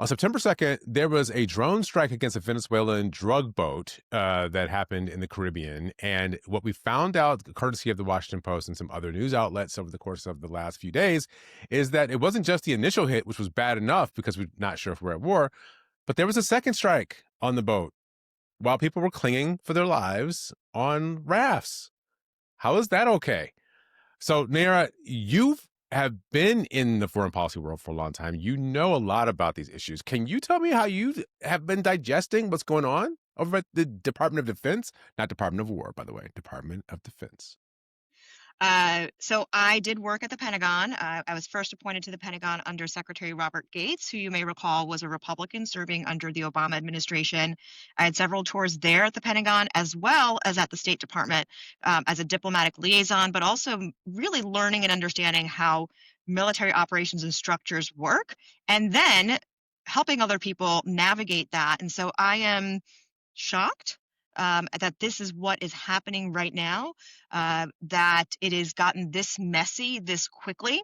On September 2nd, there was a drone strike against a Venezuelan drug boat that happened in the Caribbean. And what we found out, courtesy of the Washington Post and some other news outlets over the course of the last few days, is that it wasn't just the initial hit, which was bad enough because we're not sure if we're at war, but there was a second strike on the boat while people were clinging for their lives on rafts. How is that okay? So, Nayyera, you have been in the foreign policy world for a long time. You know a lot about these issues. Can you tell me how you have been digesting what's going on over at the Department of Defense? Not Department of War, by the way, Department of Defense. So I did work at the Pentagon. I was first appointed to the Pentagon under Secretary Robert Gates, who you may recall was a Republican serving under the Obama administration. I had several tours there at the Pentagon as well as at the State Department as a diplomatic liaison, but also really learning and understanding how military operations and structures work, and then helping other people navigate that. And so I am shocked that this is what is happening right now, that it has gotten this messy this quickly.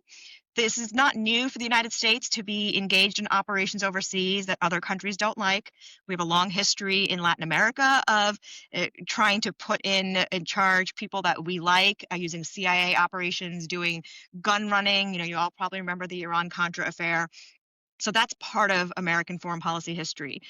This is not new for the United States to be engaged in operations overseas that other countries don't like. We have a long history in Latin America of trying to put in charge people that we like, using CIA operations, doing gun running. You all probably remember the Iran-Contra affair. So that's part of American foreign policy history.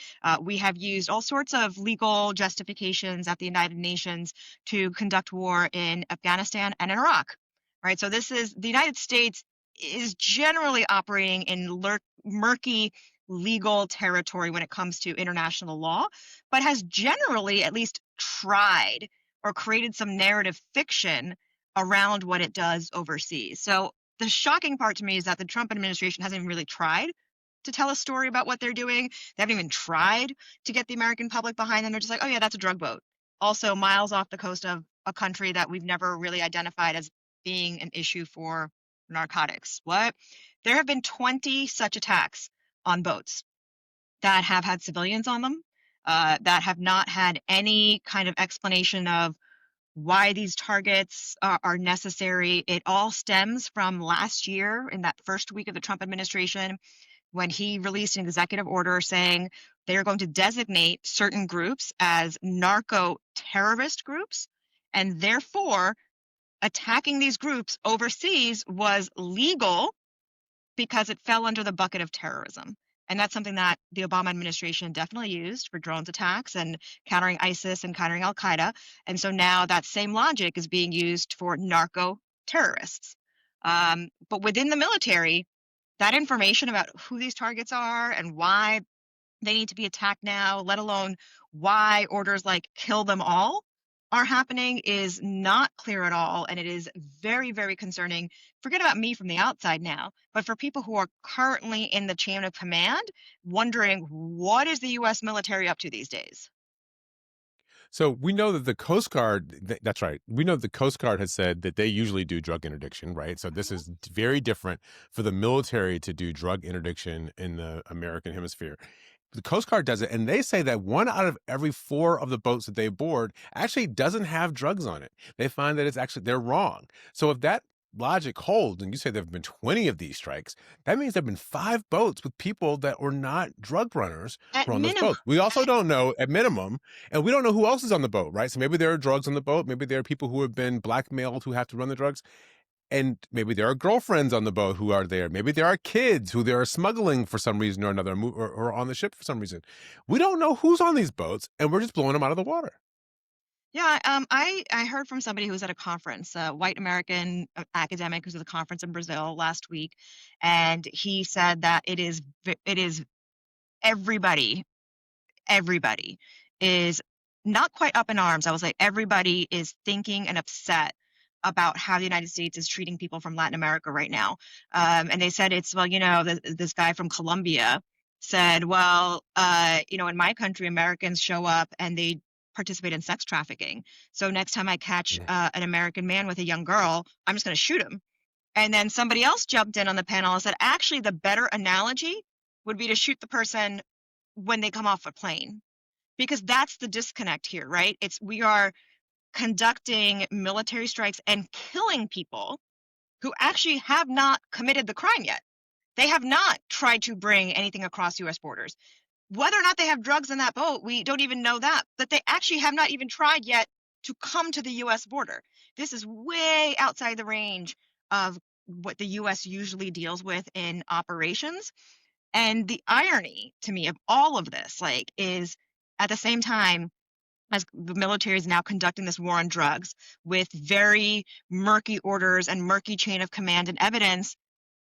We have used all sorts of legal justifications at the United Nations to conduct war in Afghanistan and in Iraq, right? So the United States is generally operating in murky legal territory when it comes to international law, but has generally at least tried or created some narrative fiction around what it does overseas. So the shocking part to me is that the Trump administration hasn't even really tried to tell a story about what they're doing. They haven't even tried to get the American public behind them. They're just like, oh yeah, that's a drug boat. Also miles off the coast of a country that we've never really identified as being an issue for narcotics. What? There have been 20 such attacks on boats that have had civilians on them, that have not had any kind of explanation of why these targets are necessary. It all stems from last year in that first week of the Trump administration, when he released an executive order saying they are going to designate certain groups as narco-terrorist groups, and therefore attacking these groups overseas was legal because it fell under the bucket of terrorism. And that's something that the Obama administration definitely used for drones attacks and countering ISIS and countering Al-Qaeda. And so now that same logic is being used for narco-terrorists. But within the military, that information about who these targets are and why they need to be attacked now, let alone why orders like kill them all are happening, is not clear at all. And it is very, very concerning. Forget about me from the outside now, but for people who are currently in the chain of command, wondering what is the U.S. military up to these days? So we know that the Coast Guard, that's right. We know the Coast Guard has said that they usually do drug interdiction, right? So this Mhm. is very different for the military to do drug interdiction in the American hemisphere. The Coast Guard does it, and they say that 1 out of every 4 of the boats that they board actually doesn't have drugs on it. They find that they're wrong. So if that logic holds, and you say there have been 20 of these strikes, that means there have been 5 boats with people that were not drug runners At who are on those minimum. boats. We also don't know, at minimum, and we don't know who else is on the boat, right? So maybe there are drugs on the boat. Maybe there are people who have been blackmailed who have to run the drugs. And maybe there are girlfriends on the boat who are there. Maybe there are kids who they are smuggling for some reason or another, or on the ship for some reason. We don't know who's on these boats, and we're just blowing them out of the water. Yeah, I heard from somebody who was at a conference, a white American academic who's at a conference in Brazil last week, and he said that it is everybody, everybody is not quite up in arms. I was like, everybody is thinking and upset about how the United States is treating people from Latin America right now. And they said it's, well, this guy from Colombia said, well, in my country, Americans show up and they participate in sex trafficking. So next time I catch Mm. an American man with a young girl, I'm just going to shoot him. And then somebody else jumped in on the panel and said, actually, the better analogy would be to shoot the person when they come off a plane, because that's the disconnect here, right? We are conducting military strikes and killing people who actually have not committed the crime yet. They have not tried to bring anything across U.S. borders. Whether or not they have drugs in that boat, we don't even know that. But they actually have not even tried yet to come to the U.S. border. This is way outside the range of what the U.S. usually deals with in operations. And the irony to me of all of this, like, is at the same time as the military is now conducting this war on drugs with very murky orders and murky chain of command and evidence,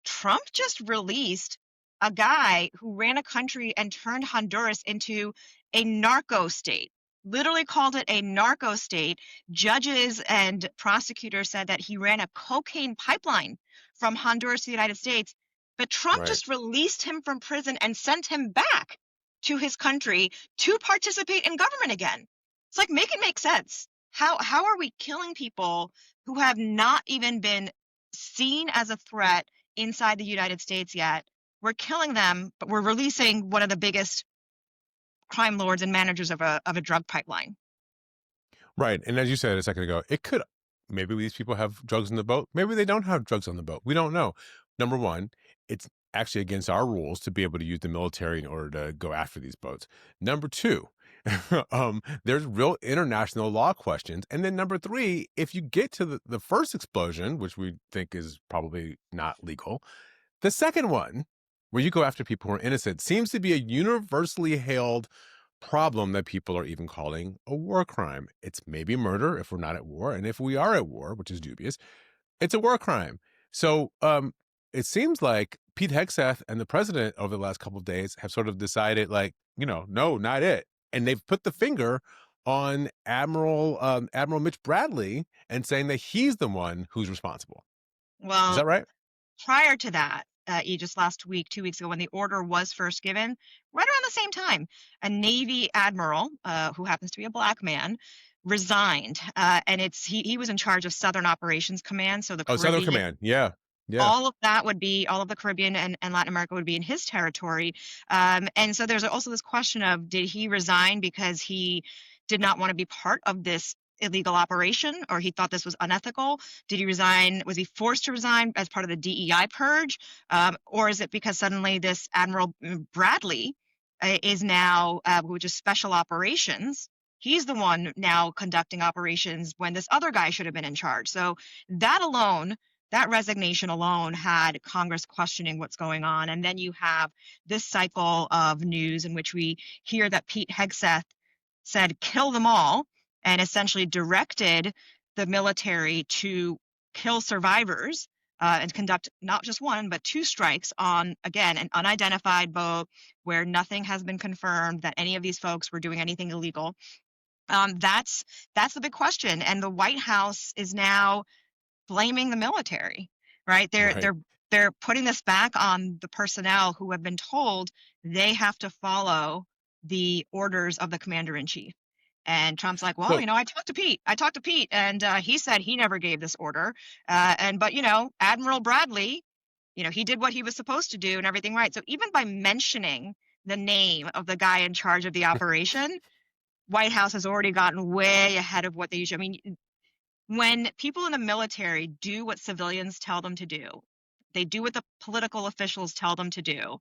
Trump just released a guy who ran a country and turned Honduras into a narco state. Literally called it a narco state. Judges and prosecutors said that he ran a cocaine pipeline from Honduras to the United States. But Trump Right. just released him from prison and sent him back to his country to participate in government again. It's like, make it make sense. How are we killing people who have not even been seen as a threat inside the United States yet? We're killing them, but we're releasing one of the biggest crime lords and managers of a drug pipeline. Right. And as you said a second ago, it could, maybe these people have drugs in the boat. Maybe they don't have drugs on the boat. We don't know. Number one, it's actually against our rules to be able to use the military in order to go after these boats. Number two, there's real international law questions. And then number three, if you get to the first explosion, which we think is probably not legal, the second one, where you go after people who are innocent, seems to be a universally hailed problem that people are even calling a war crime. It's maybe murder if we're not at war, and if we are at war, which is dubious, it's a war crime. So it seems like Pete Hegseth and the president over the last couple of days have sort of decided, like, no, not it, and they've put the finger on Admiral Mitch Bradley and saying that he's the one who's responsible. Is Well, that right? prior to that, just last week, 2 weeks ago, when the order was first given, right around the same time, a Navy admiral, who happens to be a black man, resigned. And he was in charge of Southern Operations Command, so the Oh, Southern Caribbean, Command. Yeah, yeah. all of that would be all of the Caribbean and Latin America would be in his territory. And so there's also this question of, did he resign because he did not want to be part of this illegal operation, or he thought this was unethical? Did he resign? Was he forced to resign as part of the DEI purge? Or is it because suddenly this Admiral Bradley is now, which is special operations? He's the one now conducting operations when this other guy should have been in charge. So that alone, that resignation alone had Congress questioning what's going on. And then you have this cycle of news in which we hear that Pete Hegseth said, kill them all, and essentially directed the military to kill survivors and conduct not just one, but two strikes on, again, an unidentified boat where nothing has been confirmed that any of these folks were doing anything illegal. That's the big question. And the White House is now blaming the military, right? Right. They're putting this back on the personnel who have been told they have to follow the orders of the commander in chief. And Trump's like, well, So I talked to Pete. I talked to Pete, and he said he never gave this order. But Admiral Bradley, he did what he was supposed to do and everything right. So even by mentioning the name of the guy in charge of the operation, White House has already gotten way ahead of what they usually. I mean, when people in the military do what civilians tell them to do, they do what the political officials tell them to do.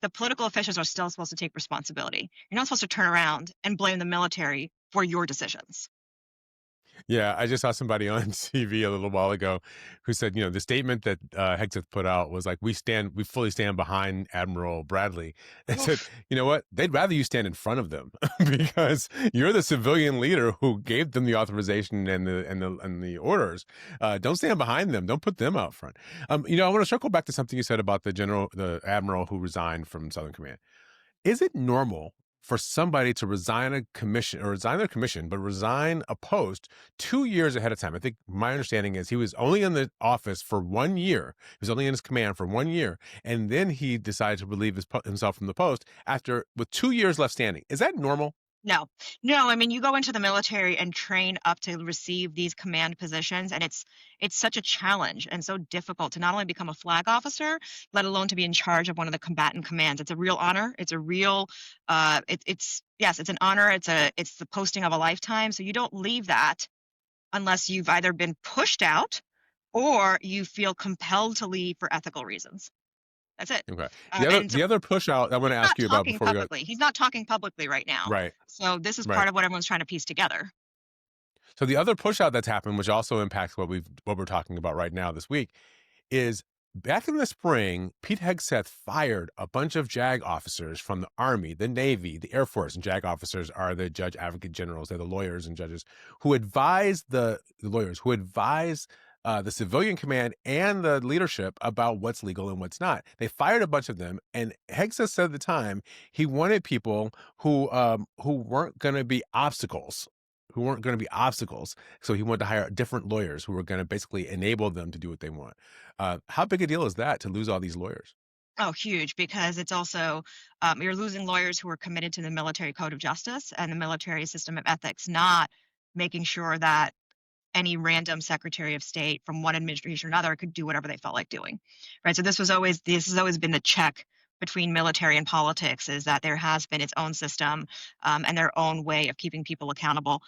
The political officials are still supposed to take responsibility. You're not supposed to turn around and blame the military for your decisions. yeah, I just saw somebody on TV a little while ago who said, the statement that Hegseth put out was like, we fully stand behind Admiral Bradley. And said, Oof. you know what? They'd rather you stand in front of them because you're the civilian leader who gave them the authorization and the orders. Don't stand behind them. Don't put them out front. I want to circle back to something you said about the admiral who resigned from Southern Command. Is it normal for somebody to resign a commission or resign their commission, but resign a post 2 years ahead of time? I think my understanding is he was only in the office for 1 year. He was only in his command for 1 year. And then he decided to relieve himself from the post with 2 years left standing. Is that normal? No, no. I mean, you go into the military and train up to receive these command positions, and it's such a challenge and so difficult to not only become a flag officer, let alone to be in charge of one of the combatant commands. It's a real honor. It's a real, it's yes, it's an honor. It's the posting of a lifetime. So you don't leave that unless you've either been pushed out or you feel compelled to leave for ethical reasons. That's it. Okay. And so The other push out I want to he's ask not you about talking before we go. publicly. He's not talking publicly right now. Right. So this is Right. part of what everyone's trying to piece together. So the other push out that's happened, which also impacts what we're talking about right now this week, is back in the spring, Pete Hegseth fired a bunch of JAG officers from the Army, the Navy, the Air Force, and JAG officers are the judge advocate generals. They're the lawyers and judges who advise the lawyers who advise the civilian command and the leadership about what's legal and what's not. They fired a bunch of them, and Hegseth said at the time he wanted people who weren't going to be obstacles. Who weren't going to be obstacles. So he wanted to hire different lawyers who were going to basically enable them to do what they want. How big a deal is that to lose all these lawyers? Oh, huge, because it's also you're losing lawyers who are committed to the military code of justice and the military system of ethics, not making sure that any random secretary of state from one administration or another could do whatever they felt like doing, right? So this has always been the check between military and politics, is that there has been its own system and their own way of keeping people accountable,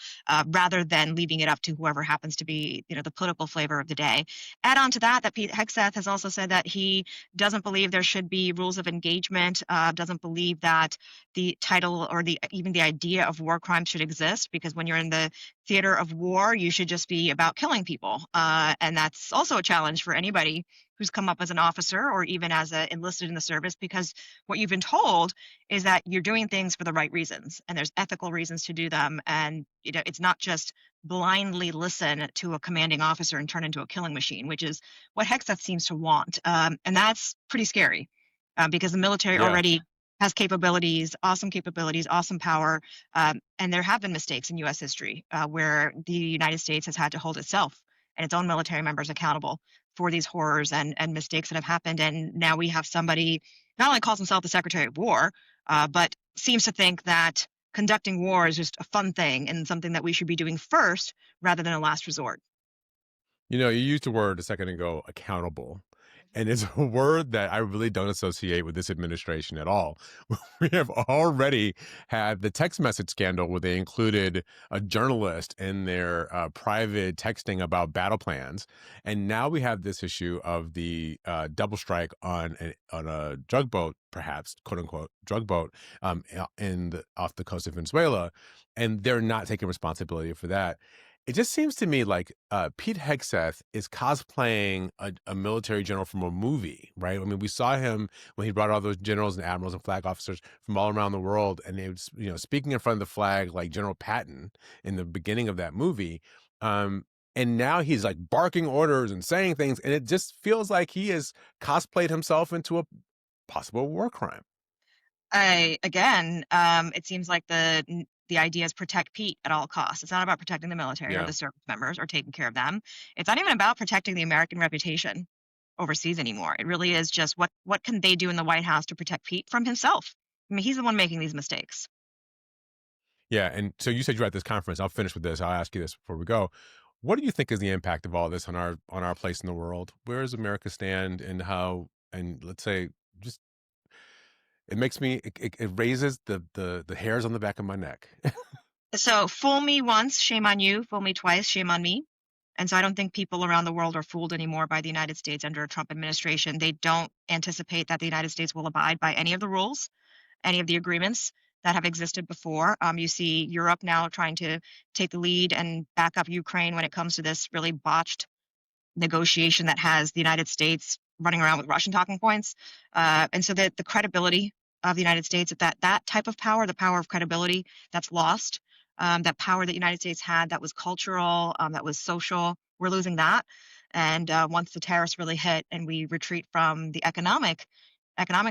rather than leaving it up to whoever happens to be, the political flavor of the day. Add on to that that Pete Hegseth has also said that he doesn't believe there should be rules of engagement, doesn't believe that the title or the even the idea of war crimes should exist, because when you're in the theater of war, you should just be about killing people. And that's also a challenge for anybody who's come up as an officer or even as a enlisted in the service, because what you've been told is that you're doing things for the right reasons and there's ethical reasons to do them. And it's not just blindly listen to a commanding officer and turn into a killing machine, which is what Hexeth seems to want. And that's pretty scary, because the military Yeah. already has capabilities, awesome power, and there have been mistakes in U.S. history where the United States has had to hold itself and its own military members accountable for these horrors and mistakes that have happened. And now we have somebody not only calls himself the Secretary of War, but seems to think that conducting war is just a fun thing and something that we should be doing first rather than a last resort. You used the word a second ago, accountable. And it's a word that I really don't associate with this administration at all. We have already had the text message scandal where they included a journalist in their private texting about battle plans. And now we have this issue of the double strike on a drug boat, perhaps, quote unquote, drug boat off the coast of Venezuela. And they're not taking responsibility for that. It just seems to me like Pete Hegseth is cosplaying a military general from a movie, right? I mean, we saw him when he brought all those generals and admirals and flag officers from all around the world, and they was, speaking in front of the flag like General Patton in the beginning of that movie. Um, and now he's like barking orders and saying things, and it just feels like he has cosplayed himself into a possible war crime. It seems like the idea is protect Pete at all costs. It's not about protecting the military or Yeah. the service members or taking care of them. It's not even about protecting the American reputation overseas anymore. It really is just what can they do in the White House to protect Pete from himself? I mean, he's the one making these mistakes. Yeah, and so you said you're at this conference. I'll finish with this. I'll ask you this before we go. What do you think is the impact of all this on our place in the world? Where does America stand, and how? And let's say, just it raises the hairs on the back of my neck. So fool me once, shame on you. Fool me twice, shame on me. And so I don't think people around the world are fooled anymore by the United States under a Trump administration. They don't anticipate that the United States will abide by any of the rules, any of the agreements that have existed before. You see Europe now trying to take the lead and back up Ukraine when it comes to this really botched negotiation that has the United States running around with Russian talking points. And so the credibility of the United States, that type of power, the power of credibility, that's lost. That power that the United States had, that was cultural, that was social, we're losing that. And once the tariffs really hit and we retreat from the economic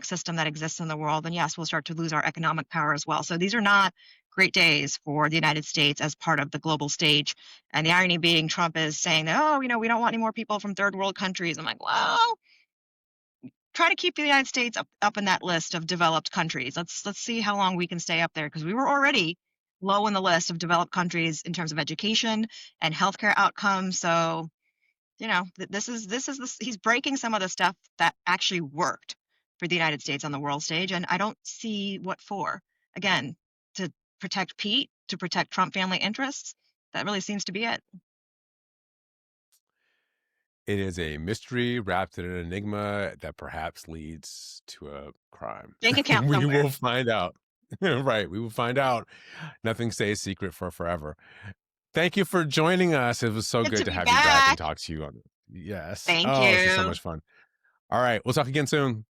system that exists in the world, then yes, we'll start to lose our economic power as well. So these are not great days for the United States as part of the global stage. And the irony being, Trump is saying that, oh, we don't want any more people from third world countries. I'm like, well, try to keep the United States up in that list of developed countries. Let's see how long we can stay up there, because we were already low in the list of developed countries in terms of education and healthcare outcomes. So he's breaking some of the stuff that actually worked for the United States on the world stage, and I don't see what for. Again, to protect Pete, to protect Trump family interests. That really seems to be it. It is a mystery wrapped in an enigma that perhaps leads to a crime. Bank account We somewhere. will find out. Right, we will find out. Nothing stays secret for forever. Thank you for joining us. It was so Good good to to be have you back and back. talk to you on it. Yes. Thank Oh, this was so you. much fun. All right, we'll talk again soon.